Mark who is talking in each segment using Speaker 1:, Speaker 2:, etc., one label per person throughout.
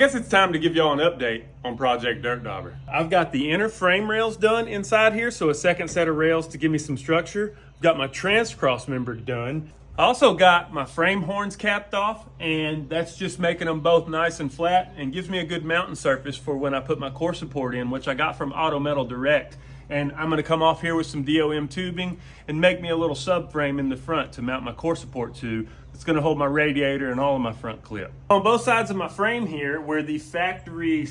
Speaker 1: I guess it's time to give y'all an update on Project Dirt Dobber. I've got the inner frame rails done inside here, so a second set of rails to give me some structure. I've got my trans cross member done. I also got my frame horns capped off, and that's just making them both nice and flat and gives me a good mounting surface for when I put my core support in, which I got from Auto Metal Direct. And I'm gonna come off here with some DOM tubing and make me a little subframe in the front to mount my core support to. It's gonna hold my radiator and all of my front clip. On both sides of my frame here, where the factory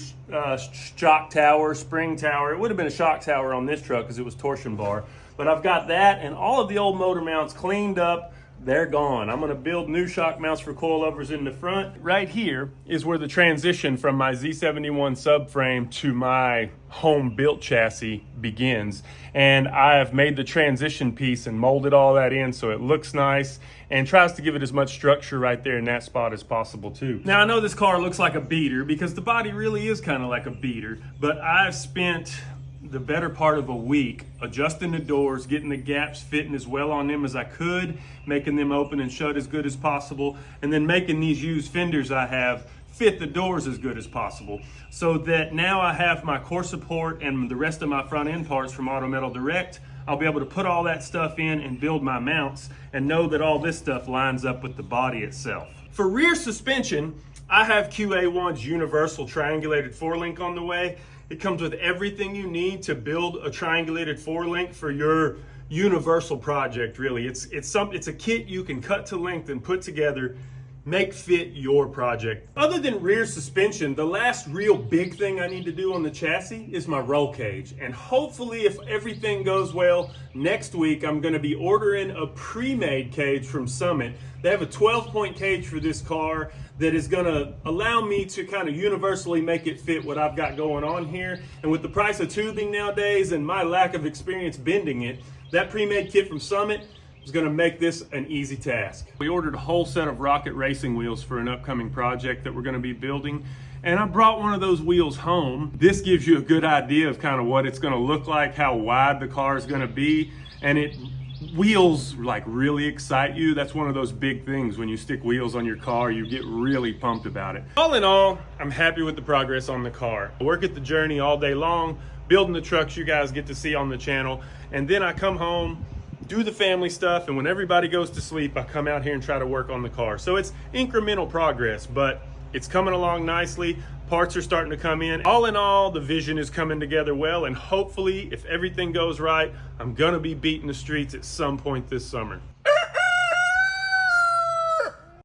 Speaker 1: shock tower, spring tower, it would have been a shock tower on this truck because it was torsion bar, but I've got that and all of the old motor mounts cleaned up. They're gone. I'm gonna build new shock mounts for coilovers in the front. Right here is where the transition from my Z71 subframe to my home built chassis begins. And I've made the transition piece and molded all that in so it looks nice and tries to give it as much structure right there in that spot as possible too. Now I know this car looks like a beater because the body really is kind of like a beater, but I've spent the better part of a week adjusting the doors, getting the gaps fitting as well on them as I could, making them open and shut as good as possible, and then making these used fenders I have fit the doors as good as possible, so that now I have my core support and the rest of my front end parts from Auto Metal Direct. I'll be able to put all that stuff in and build my mounts and know that all this stuff lines up with the body itself. For rear suspension, I have QA1's universal triangulated 4-link on the way. It comes with everything you need to build a triangulated 4-link for your universal project, really. It's a kit you can cut to length and put together, make fit your project. Other than rear suspension, the last real big thing I need to do on the chassis is my roll cage. And hopefully, if everything goes well, next week I'm gonna be ordering a pre-made cage from Summit. They have a 12-point cage for this car that is gonna allow me to kind of universally make it fit what I've got going on here. And with the price of tubing nowadays and my lack of experience bending it, that pre-made kit from Summit is gonna make this an easy task. We ordered a whole set of Rocket racing wheels for an upcoming project that we're gonna be building. And I brought one of those wheels home. This gives you a good idea of kind of what it's gonna look like, how wide the car is gonna be. And wheels like really excite you. That's one of those big things. When you stick wheels on your car, you get really pumped about it. All in all, I'm happy with the progress on the car. I work at the journey all day long, building the trucks you guys get to see on the channel. And then I come home, do the family stuff, and when everybody goes to sleep, I come out here and try to work on the car. So it's incremental progress, but it's coming along nicely. Parts are starting to come in. All in all, the vision is coming together well, and hopefully, if everything goes right, I'm gonna be beating the streets at some point this summer.